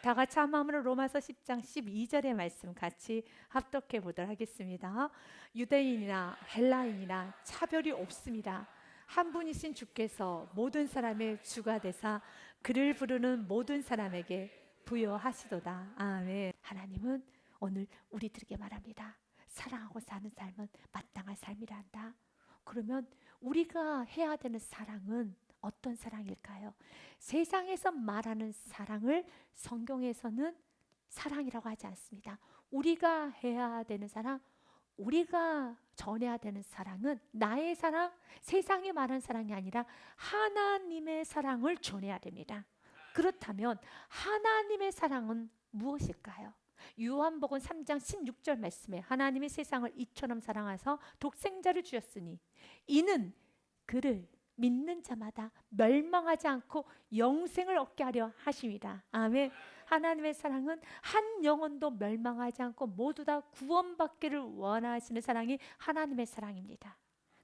다 같이 한 마음으로 로마서 10장 12절의 말씀 같이 합독해 보도록 하겠습니다. 유대인이나 헬라인이나 차별이 없습니다. 한 분이신 주께서 모든 사람의 주가 되사 그를 부르는 모든 사람에게 부여하시도다. 아멘. 하나님은 오늘 우리들에게 말합니다. 사랑하고 사는 삶은 마땅한 삶이라 한다. 그러면 우리가 해야 되는 사랑은 어떤 사랑일까요? 세상에서 말하는 사랑을 성경에서는 사랑이라고 하지 않습니다. 우리가 해야 되는 사랑, 우리가 전해야 되는 사랑은 나의 사랑, 세상이 말하는 사랑이 아니라 하나님의 사랑을 전해야 됩니다. 그렇다면 하나님의 사랑은 무엇일까요? 요한복음 3장 16절 말씀에 하나님이 세상을 이처럼 사랑하사 독생자를 주셨으니 이는 그를 믿는 자마다 멸망하지 않고 영생을 얻게 하려 하심이다. 아멘. 하나님의 사랑은 한 영혼도 멸망하지 않고 모두 다 구원받기를 원하시는 사랑이 하나님의 사랑입니다.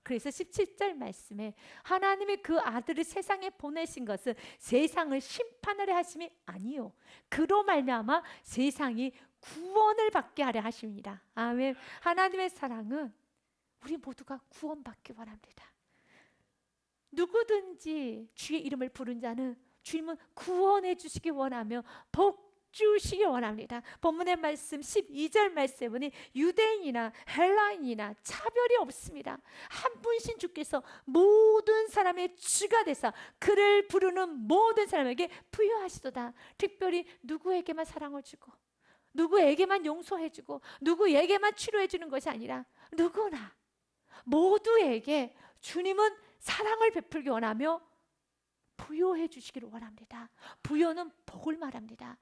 그래서 17절 말씀에 하나님이 그 아들을 세상에 보내신 것은 세상을 심판하려 하심이 아니요 그로 말미암아 세상이 구원을 받게 하려 하십니다. 아멘. 하나님의 사랑은 우리 모두가 구원받기 원합니다. 누구든지 주의 이름을 부른 자는 주님은 구원해 주시기 원하며 복 주시기 원합니다. 본문의 말씀 12절 말씀에 보니 유대인이나 헬라인이나 차별이 없습니다. 한 분신 주께서 모든 사람의 주가 되사 그를 부르는 모든 사람에게 부여하시도다. 특별히 누구에게만 사랑을 주고 누구에게만 용서해 주고 누구에게만 치료해 주는 것이 아니라 누구나 모두에게 주님은 사랑을 베풀기 원하며 부여해 주시기를 원합니다. 부여는 복을 말합니다.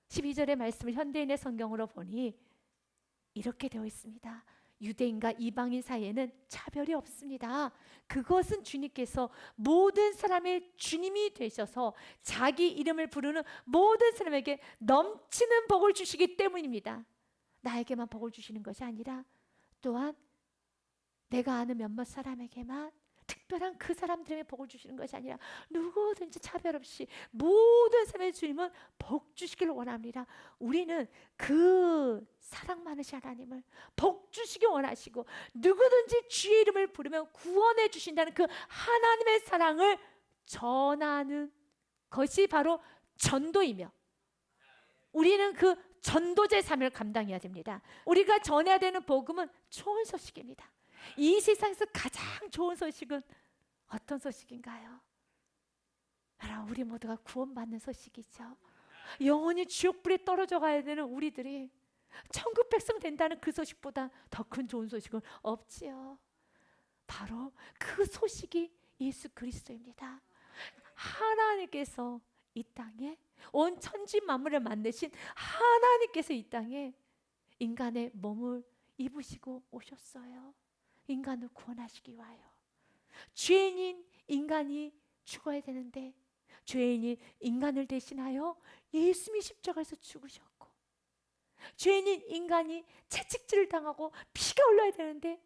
12절의 말씀을 현대인의 성경으로 보니 이렇게 되어 있습니다. 유대인과 이방인 사이에는 차별이 없습니다. 그것은 주님께서 모든 사람의 주님이 되셔서 자기 이름을 부르는 모든 사람에게 넘치는 복을 주시기 때문입니다. 나에게만 복을 주시는 것이 아니라 또한 내가 아는 몇몇 사람에게만 특별한 그 사람들에게 복을 주시는 것이 아니라 누구든지 차별 없이 모든 사람의 주님은 복 주시기를 원합니다. 우리는 그 사랑 많으신 하나님을 복 주시기 원하시고 누구든지 주의 이름을 부르면 구원해 주신다는 그 하나님의 사랑을 전하는 것이 바로 전도이며 우리는 그 전도자의 삶을 감당해야 됩니다. 우리가 전해야 되는 복음은 좋은 소식입니다. 이 세상에서 가장 좋은 소식은 어떤 소식인가요? 여러분, 우리 모두가 구원받는 소식이죠. 영원히 지옥불에 떨어져 가야 되는 우리들이 천국 백성 된다는 그 소식보다 더 큰 좋은 소식은 없지요. 바로 그 소식이 예수 그리스도입니다. 하나님께서 이 땅에 온 천지 만물을 만드신 하나님께서 이 땅에 인간의 몸을 입으시고 오셨어요. 인간을 구원하시기 위하여. 죄인인 인간이 죽어야 되는데 죄인인 인간을 대신하여 예수님이 십자가에서 죽으셨고 죄인인 인간이 채찍질을 당하고 피가 흘러야 되는데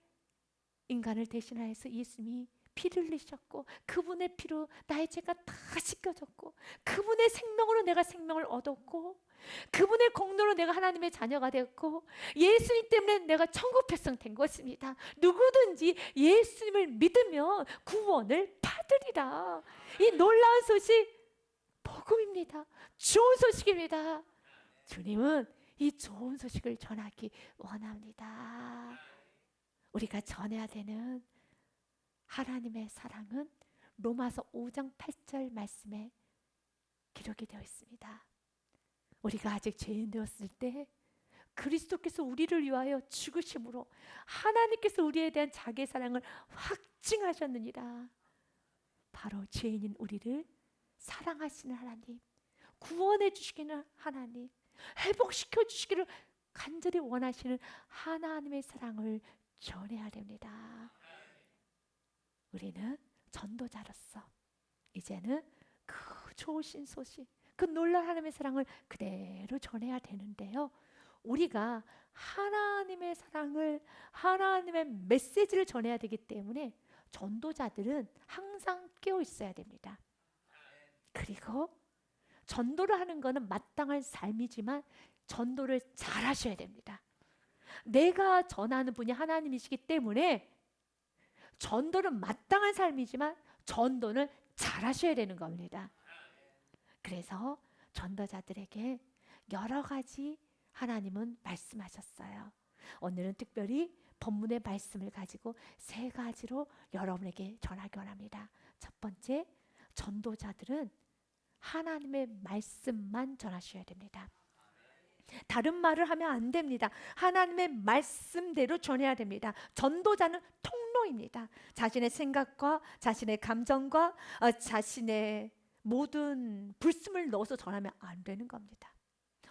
인간을 대신하여서 예수님이 피를 흘리셨고 그분의 피로 나의 죄가 다 씻겨졌고 그분의 생명으로 내가 생명을 얻었고 그분의 공로로 내가 하나님의 자녀가 되었고 예수님 때문에 내가 천국 백성 된 것입니다. 누구든지 예수님을 믿으면 구원을 받으리라. 이 놀라운 소식 복음입니다. 좋은 소식입니다. 주님은 이 좋은 소식을 전하기 원합니다. 우리가 전해야 되는 하나님의 사랑은 로마서 5장 8절 말씀에 기록이 되어 있습니다. 우리가 아직 죄인 되었을 때 그리스도께서 우리를 위하여 죽으심으로 하나님께서 우리에 대한 자기의 사랑을 확증하셨느니라. 바로 죄인인 우리를 사랑하시는 하나님, 구원해 주시기는 하나님, 회복시켜 주시기를 간절히 원하시는 하나님의 사랑을 전해야 됩니다. 우리는 전도자로서 이제는 그 좋으신 소식, 그 놀라운 하나님의 사랑을 그대로 전해야 되는데요. 우리가 하나님의 사랑을, 하나님의 메시지를 전해야 되기 때문에 전도자들은 항상 깨어 있어야 됩니다. 그리고 전도를 하는 것은 마땅한 삶이지만 전도를 잘 하셔야 됩니다. 내가 전하는 분이 하나님이시기 때문에 전도는 마땅한 삶이지만 전도는 잘 하셔야 되는 겁니다. 그래서 전도자들에게 여러 가지 하나님은 말씀하셨어요. 오늘은 특별히 본문의 말씀을 가지고 세 가지로 여러분에게 전하기 원합니다. 첫 번째, 전도자들은 하나님의 말씀만 전하셔야 됩니다. 다른 말을 하면 안 됩니다. 하나님의 말씀대로 전해야 됩니다. 전도자는 통로입니다. 자신의 생각과 자신의 감정과 자신의 모든 불씀을 넣어서 전하면 안 되는 겁니다.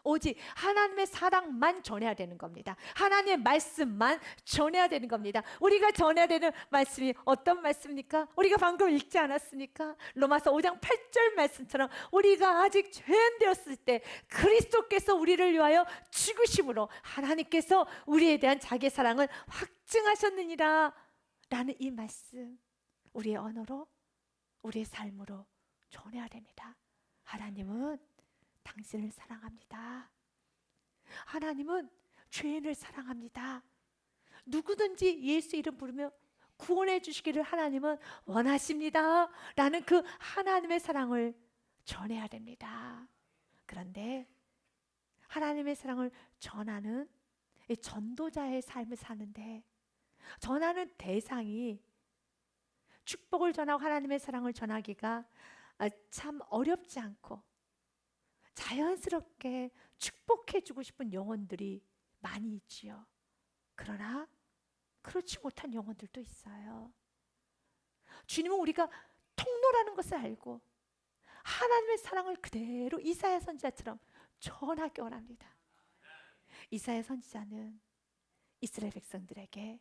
오직 하나님의 사랑만 전해야 되는 겁니다. 하나님의 말씀만 전해야 되는 겁니다. 우리가 전해야 되는 말씀이 어떤 말씀입니까? 우리가 방금 읽지 않았습니까? 로마서 5장 8절 말씀처럼 우리가 아직 죄인 되었을 때 그리스도께서 우리를 위하여 죽으심으로 하나님께서 우리에 대한 자기의 사랑을 확증하셨느니라 라는 이 말씀, 우리의 언어로, 우리의 삶으로 전해야 됩니다. 하나님은 당신을 사랑합니다. 하나님은 죄인을 사랑합니다. 누구든지 예수 이름 부르며 구원해 주시기를 하나님은 원하십니다 라는 그 하나님의 사랑을 전해야 됩니다. 그런데 하나님의 사랑을 전하는 이 전도자의 삶을 사는데 전하는 대상이 축복을 전하고 하나님의 사랑을 전하기가 참 어렵지 않고 자연스럽게 축복해주고 싶은 영혼들이 많이 있지요. 그러나 그렇지 못한 영혼들도 있어요. 주님은 우리가 통로라는 것을 알고 하나님의 사랑을 그대로 이사야 선지자처럼 전하기 원합니다. 이사야 선지자는 이스라엘 백성들에게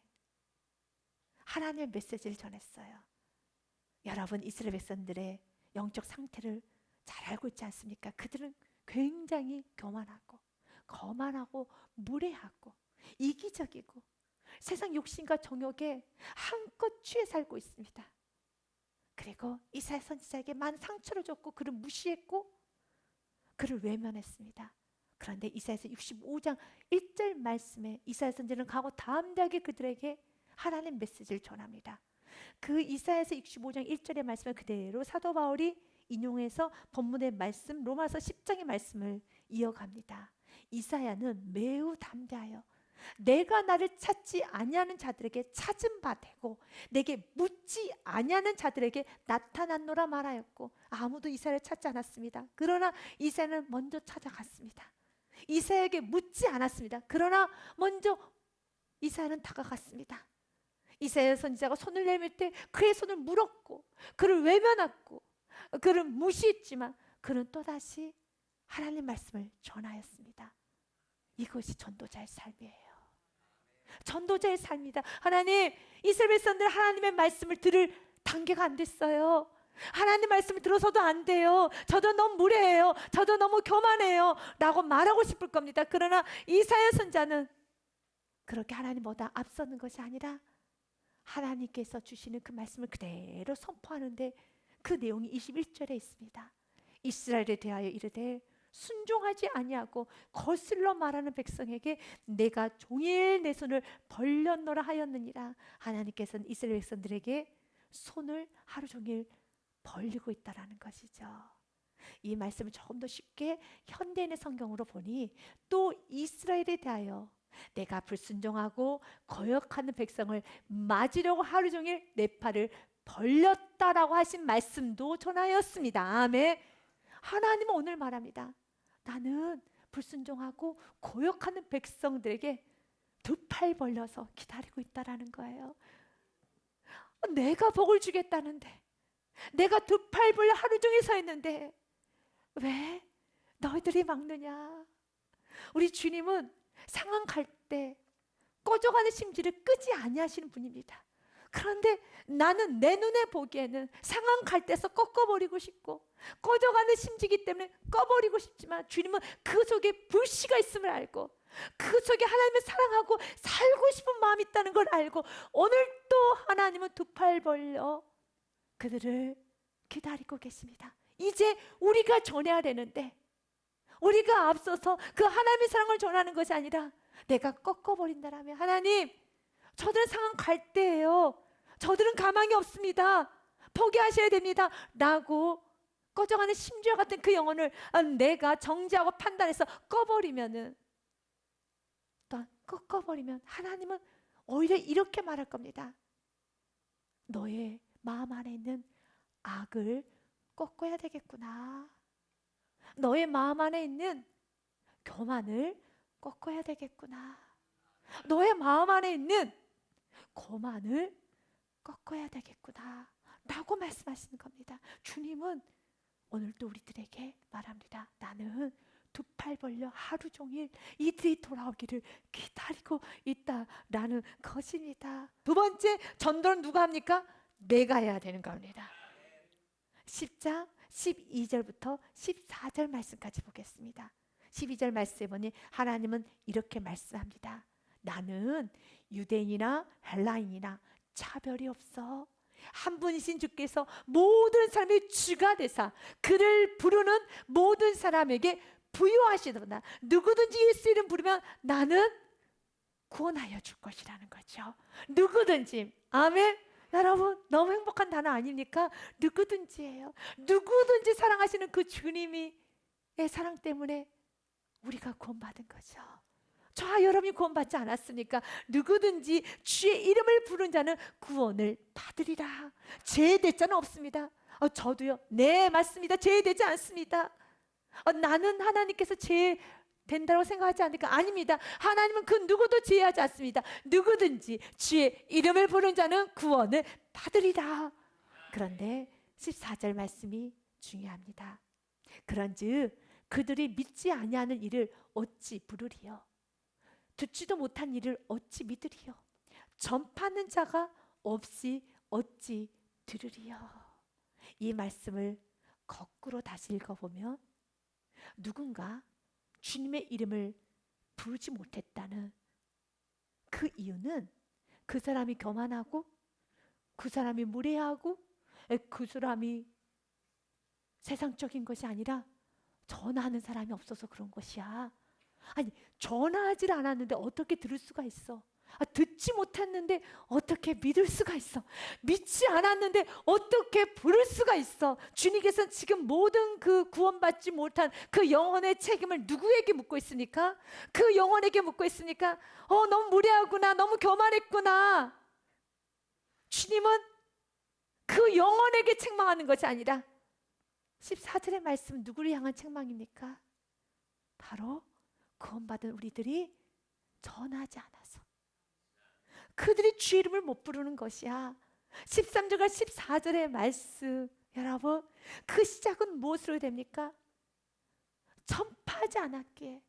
하나님의 메시지를 전했어요. 여러분, 이스라엘 백성들의 영적 상태를 잘 알고 있지 않습니까? 그들은 굉장히 교만하고 거만하고 무례하고 이기적이고 세상 욕심과 정욕에 한껏 취해 살고 있습니다. 그리고 이사야 선지자에게 많은 상처를 줬고 그를 무시했고 그를 외면했습니다. 그런데 이사야서 65장 1절 말씀에 이사야 선지자는 가고 담대하게 그들에게 하나님 메시지를 전합니다. 그 이사야서 65장 1절의 말씀을 그대로 사도 바울이 인용해서 본문의 말씀 로마서 10장의 말씀을 이어갑니다. 이사야는 매우 담대하여 내가 나를 찾지 아니하는 자들에게 찾은 바 되고 내게 묻지 아니하는 자들에게 나타났노라 말하였고, 아무도 이사야를 찾지 않았습니다. 그러나 이사야는 먼저 찾아갔습니다. 이사야에게 묻지 않았습니다. 그러나 먼저 이사야는 다가갔습니다. 이사야 선지자가 손을 내밀 때 그의 손을 물었고 그를 외면했고 그를 무시했지만 그는 또다시 하나님 말씀을 전하였습니다. 이것이 전도자의 삶이에요. 전도자의 삶이다. 하나님, 이스라엘 백성들 하나님의 말씀을 들을 단계가 안 됐어요. 하나님 말씀을 들어서도 안 돼요. 저도 너무 무례해요. 저도 너무 교만해요 라고 말하고 싶을 겁니다. 그러나 이사야 선지자는 그렇게 하나님보다 앞서는 것이 아니라 하나님께서 주시는 그 말씀을 그대로 선포하는데 그 내용이 21절에 있습니다. 이스라엘에 대하여 이르되 순종하지 아니하고 거슬러 말하는 백성에게 내가 종일 내 손을 벌렸노라 하였느니라. 하나님께서는 이스라엘 백성들에게 손을 하루 종일 벌리고 있다라는 것이죠. 이 말씀을 조금 더 쉽게 현대인의 성경으로 보니 또 이스라엘에 대하여 내가 불순종하고 거역하는 백성을 맞으려고 하루 종일 내 팔을 벌렸다라고 하신 말씀도 전하였습니다. 아멘. 하나님은 오늘 말합니다. 나는 불순종하고 거역하는 백성들에게 두 팔 벌려서 기다리고 있다라는 거예요. 내가 복을 주겠다는데, 내가 두 팔 벌려 하루 종일 서 있는데 왜 너희들이 막느냐. 우리 주님은 상황 갈 때 꺼져가는 심지를 끄지 아니하시는 분입니다. 그런데 나는 내 눈에 보기에는 상황 갈 때서 꺾어버리고 싶고 꺼져가는 심지기 때문에 꺼버리고 싶지만 주님은 그 속에 불씨가 있음을 알고 그 속에 하나님을 사랑하고 살고 싶은 마음이 있다는 걸 알고 오늘도 하나님은 두 팔 벌려 그들을 기다리고 계십니다. 이제 우리가 전해야 되는데 우리가 앞서서 그 하나님의 사랑을 전하는 것이 아니라 내가 꺾어버린다라면, 하나님, 저들은 상황 갈대예요. 저들은 가망이 없습니다. 포기하셔야 됩니다. 라고 꺼져가는 심지어 같은 그 영혼을 내가 정죄하고 판단해서 꺼버리면은, 또 꺾어버리면 하나님은 오히려 이렇게 말할 겁니다. 너의 마음 안에 있는 악을 꺾어야 되겠구나. 너의 마음 안에 있는 교만을 꺾어야 되겠구나. 너의 마음 안에 있는 거만을 꺾어야 되겠구나 라고 말씀하시는 겁니다. 주님은 오늘도 우리들에게 말합니다. 나는 두 팔 벌려 하루 종일 이들이 돌아오기를 기다리고 있다라는 것입니다. 두 번째, 전도는 누가 합니까? 내가 해야 되는 겁니다. 10장 12절부터 14절 말씀까지 보겠습니다. 12절 말씀에 보니 하나님은 이렇게 말씀합니다. 나는 유대인이나 헬라인이나 차별이 없어. 한 분이신 주께서 모든 사람의 주가 되사 그를 부르는 모든 사람에게 부유하시도다. 누구든지 예수 이름 부르면 나는 구원하여 줄 것이라는 거죠. 누구든지. 아멘. 여러분, 너무 행복한 단어 아닙니까? 누구든지예요. 누구든지 사랑하시는 그 주님의 사랑 때문에 우리가 구원받은 거죠. 저와 여러분이 구원받지 않았습니까? 누구든지 주의 이름을 부른 자는 구원을 받으리라. 제외대자는 없습니다. 저도요. 네, 맞습니다. 제외되지 않습니다. 나는 하나님께서 제외된다고 생각하지 않으니까 아닙니다. 하나님은 그 누구도 제외하지 않습니다. 누구든지 주의 이름을 부른 자는 구원을 받으리라. 그런데 14절 말씀이 중요합니다. 그런즉 그들이 믿지 아니하는 일을 어찌 부르리요? 듣지도 못한 일을 어찌 믿으리요? 전파하는 자가 없이 어찌 들으리요? 이 말씀을 거꾸로 다시 읽어보면 누군가 주님의 이름을 부르지 못했다는 그 이유는 그 사람이 교만하고 그 사람이 무례하고 그 사람이 세상적인 것이 아니라 전하는 사람이 없어서 그런 것이야. 아니, 전하지 않았는데 어떻게 들을 수가 있어? 듣지 못했는데 어떻게 믿을 수가 있어? 믿지 않았는데 어떻게 부를 수가 있어? 주님께서 지금 모든 그 구원받지 못한 그 영혼의 책임을 누구에게 묻고 있습니까? 그 영혼에게 묻고 있습니까? 너무 무례하구나, 너무 교만했구나. 주님은 그 영혼에게 책망하는 것이 아니라 14절의 말씀 누구를 향한 책망입니까? 바로 구원받은 우리들이 전하지 않아서 그들이 주 이름을 못 부르는 것이야. 13절과 14절의 말씀, 여러분, 그 시작은 무엇으로 됩니까? 전파하지 않았기에.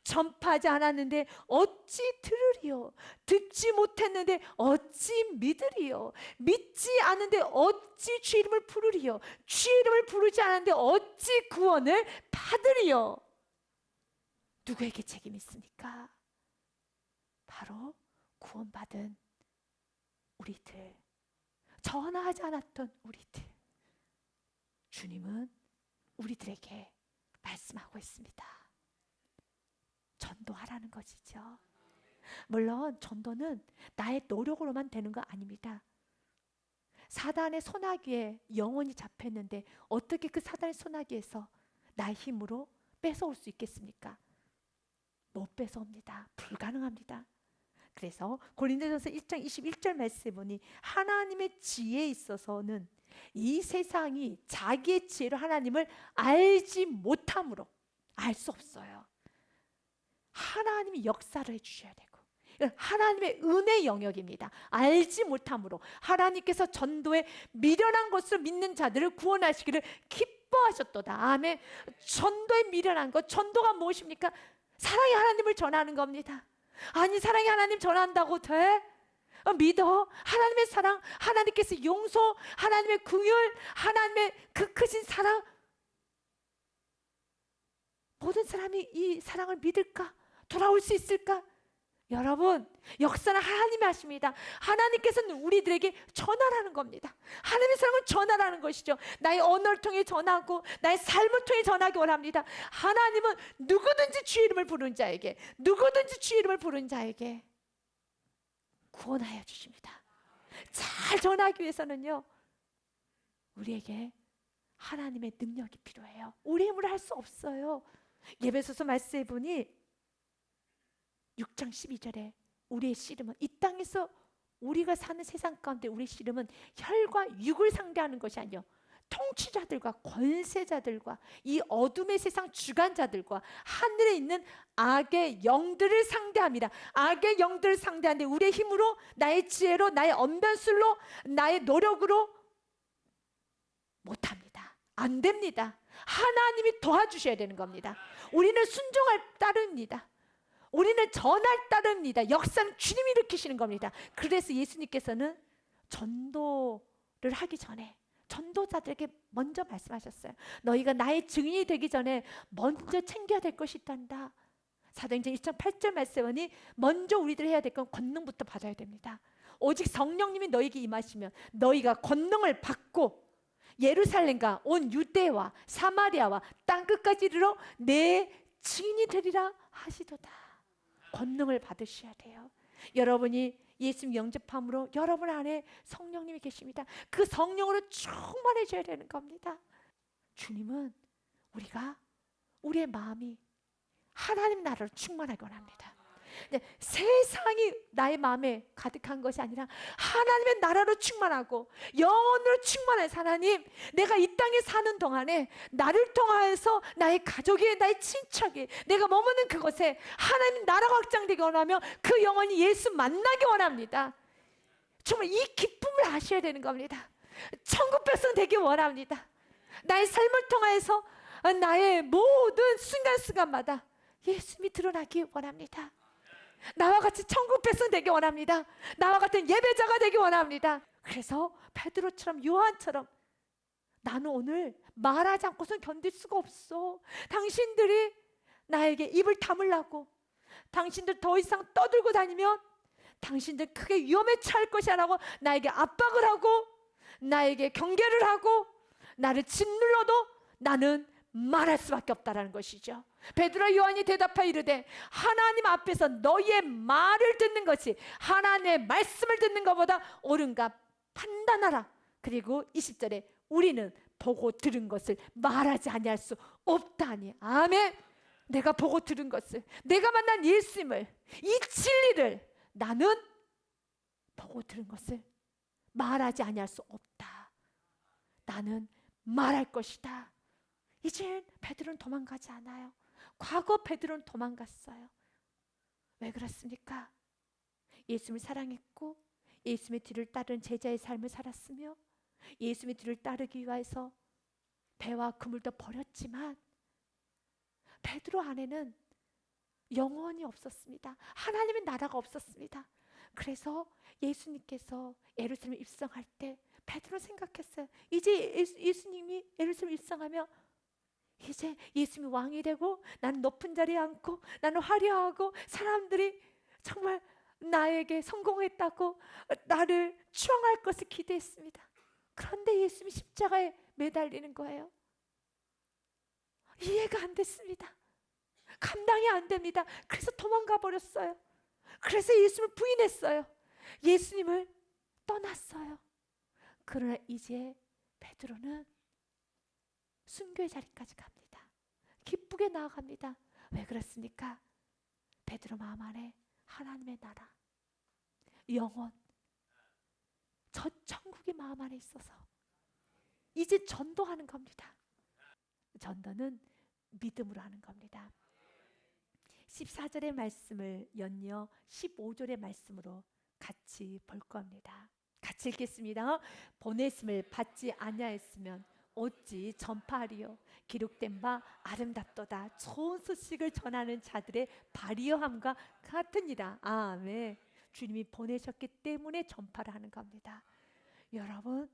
전파하지 않았는데 어찌 들으리요? 듣지 못했는데 어찌 믿으리요? 믿지 않는데 어찌 주 이름을 부르리요? 주 이름을 부르지 않았는데 어찌 구원을 받으리요? 누구에게 책임이 있습니까? 바로 구원받은 우리들, 전하지 않았던 우리들. 주님은 우리들에게 말씀하고 있습니다. 전도하라는 것이죠. 물론 전도는 나의 노력으로만 되는 거 아닙니다. 사단의 소나기에 영혼이 잡혔는데 어떻게 그 사단의 소나기에서 나의 힘으로 뺏어올 수 있겠습니까? 못 뺏어옵니다. 불가능합니다. 그래서 고린도전서 1장 21절 말씀에 보니 하나님의 지혜에 있어서는 이 세상이 자기의 지혜로 하나님을 알지 못함으로 알 수 없어요. 하나님이 역사를 해주셔야 되고 하나님의 은혜 영역입니다. 알지 못함으로 하나님께서 전도에 미련한 것으로 믿는 자들을 구원하시기를 기뻐하셨도다. 아멘. 전도에 미련한 것, 전도가 무엇입니까? 사랑의 하나님을 전하는 겁니다. 아니, 사랑의 하나님 전한다고 돼? 믿어. 하나님의 사랑, 하나님께서 용서, 하나님의 긍휼, 하나님의 그 크신 사랑. 모든 사람이 이 사랑을 믿을까? 돌아올 수 있을까? 여러분, 역사는 하나님이 하십니다. 하나님께서는 우리들에게 전하라는 겁니다. 하나님의 사랑은 전하라는 것이죠. 나의 언어를 통해 전하고 나의 삶을 통해 전하기 원합니다. 하나님은 누구든지 주의 이름을 부른 자에게, 누구든지 주의 이름을 부른 자에게 구원하여 주십니다. 잘 전하기 위해서는요, 우리에게 하나님의 능력이 필요해요. 우리 힘으로 할 수 없어요. 에베소서 말씀해 보니 6장 12절에 우리의 씨름은, 이 땅에서 우리가 사는 세상 가운데 우리의 씨름은 혈과 육을 상대하는 것이 아니요, 통치자들과 권세자들과 이 어둠의 세상 주관자들과 하늘에 있는 악의 영들을 상대합니다. 악의 영들을 상대하는데 우리의 힘으로, 나의 지혜로, 나의 언변술로, 나의 노력으로 못합니다. 안 됩니다. 하나님이 도와주셔야 되는 겁니다. 우리는 순종할 따릅니다. 우리는 전할 따릅니다. 역사는 주님이 일으키시는 겁니다. 그래서 예수님께서는 전도를 하기 전에 전도자들에게 먼저 말씀하셨어요. 너희가 나의 증인이 되기 전에 먼저 챙겨야 될 것이 있단다. 사도행전 1장 8절 말씀하니 먼저 우리들 해야 될 건 권능부터 받아야 됩니다. 오직 성령님이 너희에게 임하시면 너희가 권능을 받고 예루살렘과 온 유대와 사마리아와 땅끝까지 이르러 내 증인이 되리라 하시도다. 권능을 받으셔야 돼요. 여러분이 예수님 영접함으로 여러분 안에 성령님이 계십니다. 그 성령으로 충만해져야 되는 겁니다. 주님은 우리가, 우리의 마음이 하나님 나라로 충만하기 원합니다. 세상이 나의 마음에 가득한 것이 아니라 하나님의 나라로 충만하고 영혼으로 충만한 하나님, 내가 이 땅에 사는 동안에 나를 통하여서 나의 가족이, 나의 친척이, 내가 머무는 그곳에 하나님 나라가 확장되기 원하며 그 영혼이 예수 만나기 원합니다. 정말 이 기쁨을 아셔야 되는 겁니다. 천국 백성 되기 원합니다. 나의 삶을 통하여서 나의 모든 순간순간마다 예수님이 드러나기 원합니다. 나와 같이 천국 백성 되기 원합니다. 나와 같은 예배자가 되기 원합니다. 그래서 베드로처럼, 요한처럼, 나는 오늘 말하지 않고선 견딜 수가 없어. 당신들이 나에게 입을 다물라고, 당신들 더 이상 떠들고 다니면 당신들 크게 위험에 처할 것이 아니라고 나에게 압박을 하고 나에게 경계를 하고 나를 짓눌러도 나는 말할 수밖에 없다라는 것이죠. 베드로와 요한이 대답하여 이르되 하나님 앞에서 너희의 말을 듣는 것이 하나님의 말씀을 듣는 것보다 옳은가 판단하라. 그리고 20절에 우리는 보고 들은 것을 말하지 아니할 수 없다니. 아멘. 내가 보고 들은 것을, 내가 만난 예수님을, 이 진리를 나는 보고 들은 것을 말하지 아니할 수 없다. 나는 말할 것이다. 이제 베드로는 도망가지 않아요. 과거 베드로는 도망갔어요. 왜 그렇습니까? 예수님을 사랑했고 예수님의 뒤를 따른 제자의 삶을 살았으며 예수님의 뒤를 따르기 위해서 배와 그물도 버렸지만 베드로 안에는 영원이 없었습니다. 하나님의 나라가 없었습니다. 그래서 예수님께서 예루살렘에 입성할 때 베드로 생각했어요. 이제 예수님이 예루살렘에 입성하며 이제 예수님이 왕이 되고 나는 높은 자리에 앉고 나는 화려하고 사람들이 정말 나에게 성공했다고 나를 추앙할 것을 기대했습니다. 그런데 예수님이 십자가에 매달리는 거예요. 이해가 안 됐습니다. 감당이 안 됩니다. 그래서 도망가 버렸어요. 그래서 예수님을 부인했어요. 예수님을 떠났어요. 그러나 이제 베드로는 순교의 자리까지 갑니다. 기쁘게 나아갑니다. 왜 그렇습니까? 베드로 마음 안에 하나님의 나라, 영원, 저 천국이 마음 안에 있어서 이제 전도하는 겁니다. 전도는 믿음으로 하는 겁니다. 14절의 말씀을 연이어 15절의 말씀으로 같이 볼 겁니다. 같이 읽겠습니다. 보냈음을 받지 아니하였으면 어찌 전파하리요. 기록된 바 아름답도다. 좋은 소식을 전하는 자들의 발이여함과 같으니라. 아멘. 주님이 보내셨기 때문에 전파를 하는 겁니다. 여러분,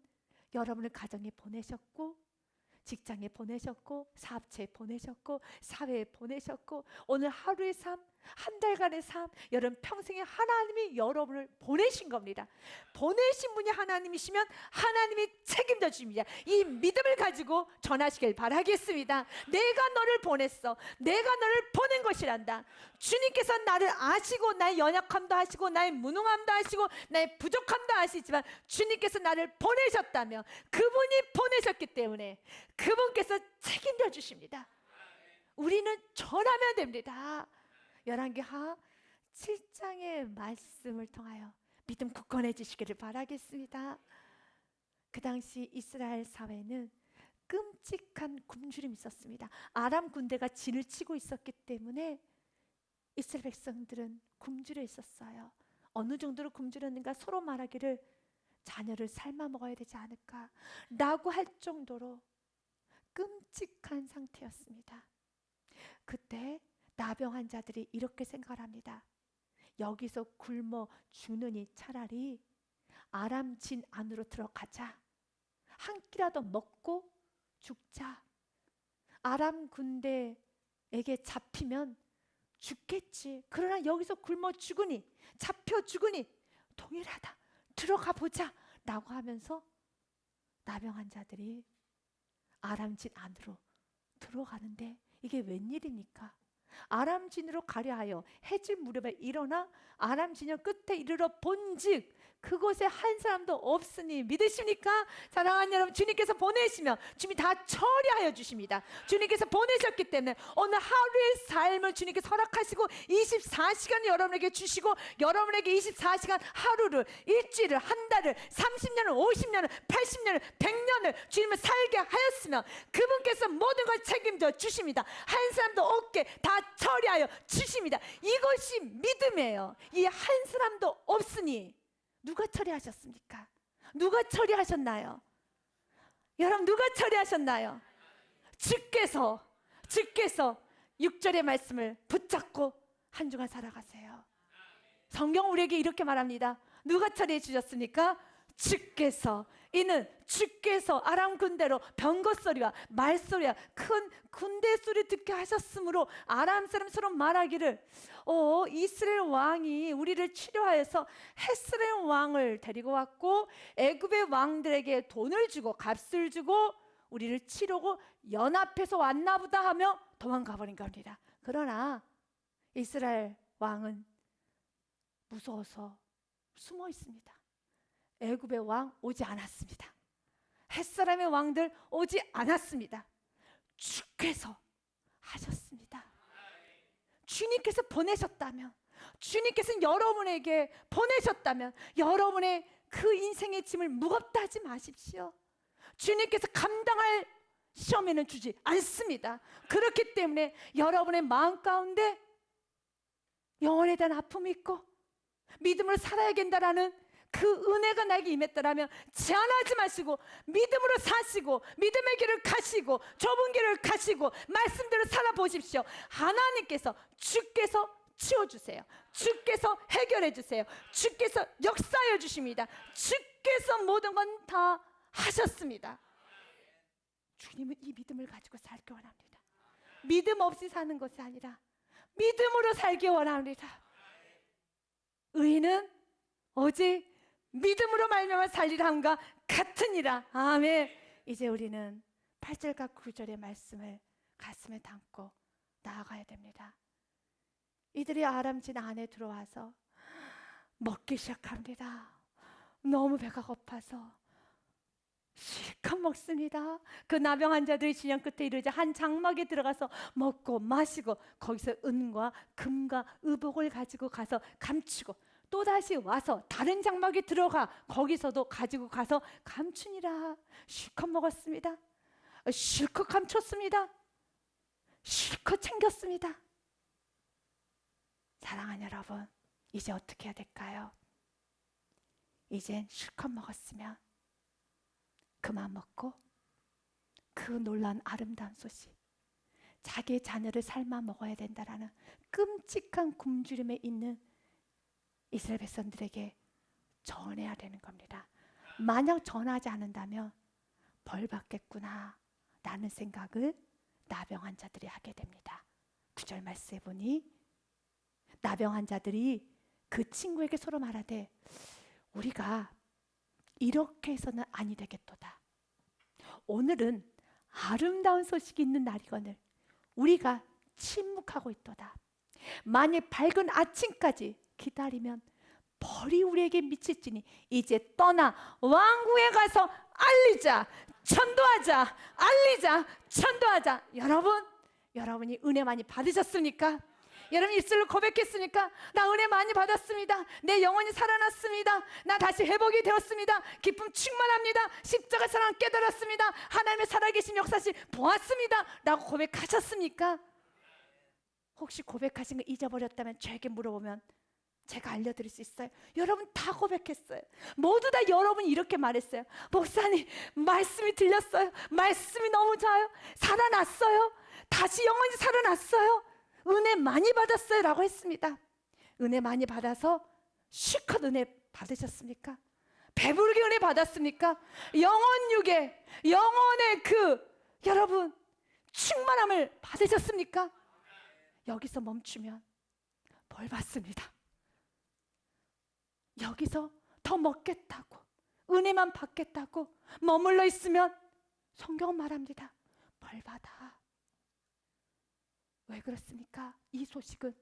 여러분을 가정에 보내셨고 직장에 보내셨고, 사업체에 보내셨고, 사회에 보내셨고, 오늘 하루의 삶, 한 달간의 삶, 여러분 평생에 하나님이 여러분을 보내신 겁니다. 보내신 분이 하나님이시면 하나님이 책임져 주십니다. 이 믿음을 가지고 전하시길 바라겠습니다. 내가 너를 보냈어. 내가 너를 보낸 것이란다. 주님께서 나를 아시고 나의 연약함도 아시고 나의 무능함도 아시고 나의 부족함도 아시지만 주님께서 나를 보내셨다며, 그분이 보내셨기 때문에 그분께서 책임져 주십니다. 우리는 전하면 됩니다. 열왕기하 7장의 말씀을 통하여 믿음 굳건해 주시기를 바라겠습니다. 그 당시 이스라엘 사회는 끔찍한 굶주림이 있었습니다. 아람 군대가 진을 치고 있었기 때문에 이스라엘 백성들은 굶주려 있었어요. 어느 정도로 굶주렸는가, 서로 말하기를 자녀를 삶아 먹어야 되지 않을까 라고 할 정도로 끔찍한 상태였습니다. 그때 나병 환자들이 이렇게 생각을 합니다. 여기서 굶어 죽느니 차라리 아람 진 안으로 들어가자. 한 끼라도 먹고 죽자. 아람 군대에게 잡히면 죽겠지. 그러나 여기서 굶어 죽으니, 잡혀 죽으니 동일하다. 들어가 보자 라고 하면서 나병 환자들이 아람 진 안으로 들어가는데, 이게 웬일입니까? 아람 진으로 가려 하여 해질 무렵에 일어나 아람 진영 끝에 이르러 본즉 그곳에 한 사람도 없으니 믿으십니까? 사랑하는 여러분, 주님께서 보내시면 주님이 다 처리하여 주십니다. 주님께서 보내셨기 때문에 오늘 하루의 삶을 주님께서 허락하시고 24시간 여러분에게 주시고, 여러분에게 24시간 하루를, 일주일을, 한 달을, 30년을, 50년을, 80년을, 100년을 주님을 살게 하였으면 그분께서 모든 걸 책임져 주십니다. 한 사람도 없게 다 처리하여 주십니다. 이것이 믿음이에요. 이 한 사람도 없으니 누가 처리하셨습니까? 누가 처리하셨나요? 여러분, 누가 처리하셨나요? 주께서 6절의 말씀을 붙잡고 한 주간 살아가세요. 성경 우리에게 이렇게 말합니다. 누가 처리해 주셨습니까? 주께서. 이는 주께서 아람 군대로 병거 소리와 말소리와 큰 군대 소리 듣게 하셨으므로 아람 사람 서로 말하기를 이스라엘 왕이 우리를 치료하여서 헷스레 왕을 데리고 왔고 애굽의 왕들에게 돈을 주고 값을 주고 우리를 치려고 연합해서 왔나 보다 하며 도망가 버린 겁니다. 그러나 이스라엘 왕은 무서워서 숨어 있습니다. 애굽의 왕 오지 않았습니다. 햇사람의 왕들 오지 않았습니다. 주께서 하셨습니다. 주님께서 보내셨다면, 주님께서 여러분에게 보내셨다면 여러분의 그 인생의 짐을 무겁다 하지 마십시오. 주님께서 감당할 시험에는 주지 않습니다. 그렇기 때문에 여러분의 마음 가운데 영혼에 대한 아픔이 있고 믿음으로 살아야겠다라는 그 은혜가 나에게 임했더라면 제한하지 마시고 믿음으로 사시고 믿음의 길을 가시고 좁은 길을 가시고 말씀대로 살아보십시오. 하나님께서, 주께서 치워주세요. 주께서 해결해 주세요. 주께서 역사해 주십니다. 주께서 모든 건 다 하셨습니다. 주님은 이 믿음을 가지고 살기 원합니다. 믿음 없이 사는 것이 아니라 믿음으로 살기 원합니다. 의인은 오직 믿음으로 말미암아 살리라 함과 같으니라. 아멘. 이제 우리는 8절과 9절의 말씀을 가슴에 담고 나아가야 됩니다. 이들이 아람 진 안에 들어와서 먹기 시작합니다. 너무 배가 고파서 실컷 먹습니다. 그 나병 환자들이 진영 끝에 이르자 한 장막에 들어가서 먹고 마시고 거기서 은과 금과 의복을 가지고 가서 감추고 또다시 와서 다른 장막에 들어가 거기서도 가지고 가서 감추니라. 실컷 먹었습니다. 실컷 감췄습니다. 실컷 챙겼습니다. 사랑하는 여러분, 이제 어떻게 해야 될까요? 이젠 실컷 먹었으면 그만 먹고 그 놀라운 아름다운 소식, 자기의 자녀를 삶아 먹어야 된다라는 끔찍한 굶주림에 있는 이스라엘 백성들에게 전해야 되는 겁니다. 만약 전하지 않는다면 벌 받겠구나 라는 생각을 나병 환자들이 하게 됩니다. 9절 말씀에 보니 나병 환자들이 그 친구에게 서로 말하되 우리가 이렇게 해서는 아니 되겠도다. 오늘은 아름다운 소식이 있는 날이거늘 우리가 침묵하고 있도다. 만일 밝은 아침까지 기다리면 벌이 우리에게 미칠지니 이제 떠나 왕궁에 가서 알리자, 전도하자, 알리자, 전도하자. 여러분이 은혜 많이 받으셨습니까? 여러분 입술로 고백했습니까? 나 은혜 많이 받았습니다. 내 영혼이 살아났습니다. 나 다시 회복이 되었습니다. 기쁨 충만합니다. 십자가 사랑 깨달았습니다. 하나님의 살아계신 역사실 보았습니다 라고 고백하셨습니까? 혹시 고백하신 거 잊어버렸다면 저에게 물어보면 제가 알려드릴 수 있어요. 여러분 다 고백했어요. 모두 다 여러분이 이렇게 말했어요. 목사님 말씀이 들렸어요. 말씀이 너무 좋아요. 살아났어요. 다시 영혼이 살아났어요. 은혜 많이 받았어요 라고 했습니다. 은혜 많이 받아서 실컷 은혜 받으셨습니까? 배부르게 은혜 받았습니까? 영혼육에 영혼의 여러분 충만함을 받으셨습니까? 여기서 멈추면 벌 받습니다. 여기서 더 먹겠다고 은혜만 받겠다고 머물러 있으면 성경은 말합니다. 벌 받아. 왜 그렇습니까? 이 소식은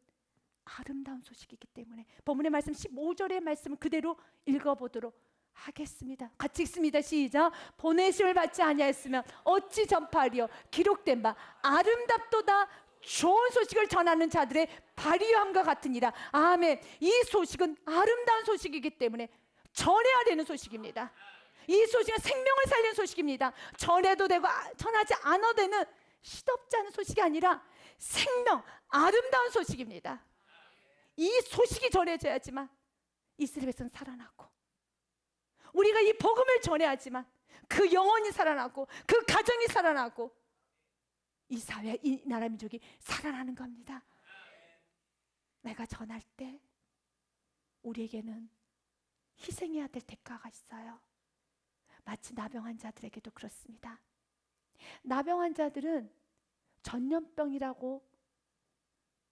아름다운 소식이기 때문에. 본문의 말씀 15절의 말씀을 그대로 읽어보도록 하겠습니다. 같이 읽습니다. 시작. 보내심을 받지 아니하였으면 어찌 전파하리요. 기록된 바 아름답도다. 좋은 소식을 전하는 자들의 발휘함과 같으니라. 아멘. 이 소식은 아름다운 소식이기 때문에 전해야 되는 소식입니다. 이 소식은 생명을 살리는 소식입니다. 전해도 되고 전하지 않아도 되는 시덥지 않은 소식이 아니라 생명, 아름다운 소식입니다. 이 소식이 전해져야지만 이스라엘에서는 살아나고 우리가 이 복음을 전해야지만 그 영혼이 살아나고 그 가정이 살아나고 이 사회, 이 나라 민족이 살아나는 겁니다. 내가 전할 때 우리에게는 희생해야 될 대가가 있어요. 마치 나병 환자들에게도 그렇습니다. 나병 환자들은 전염병이라고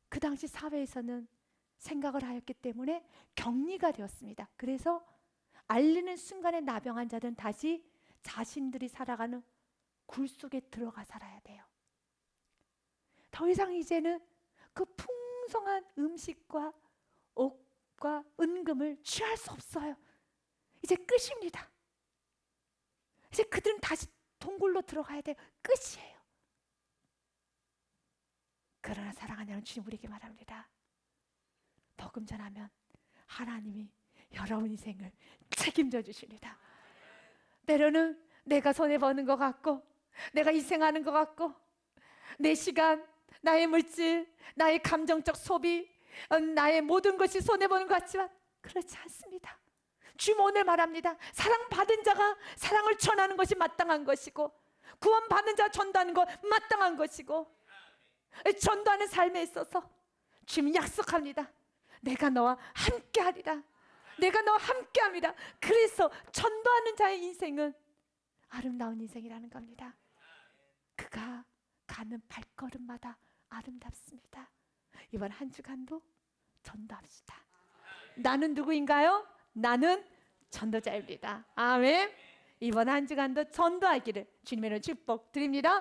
그 당시 사회에서는 생각을 하였기 때문에 격리가 되었습니다. 그래서 알리는 순간에 나병 환자들은 다시 자신들이 살아가는 굴 속에 들어가 살아야 돼요. 더 이상 이제는 그 풍성한 음식과 옷과 은금을 취할 수 없어요. 이제 끝입니다. 이제 그들은 다시 동굴로 들어가야 돼요. 끝이에요. 그러나 사랑하는 주님 우리에게 말합니다. 복음 전하면 하나님이 여러분 인생을 책임져 주십니다. 때로는 내가 손해보는 것 같고 내가 희생하는 것 같고 내 시간, 나의 물질, 나의 감정적 소비, 나의 모든 것이 손해보는 것 같지만 그렇지 않습니다. 주님 오늘 말합니다. 사랑받은 자가 사랑을 전하는 것이 마땅한 것이고 구원받는 자가 전도하는 것 마땅한 것이고 전도하는 삶에 있어서 주님 약속합니다. 내가 너와 함께하리라. 내가 너와 함께합니다. 그래서 전도하는 자의 인생은 아름다운 인생이라는 겁니다. 그가 가는 발걸음마다 아름답습니다. 이번 한 주간도 전도합시다. 나는 누구인가요? 나는 전도자입니다. 아멘. 이번 한 주간도 전도하기를 주님의 축복 드립니다.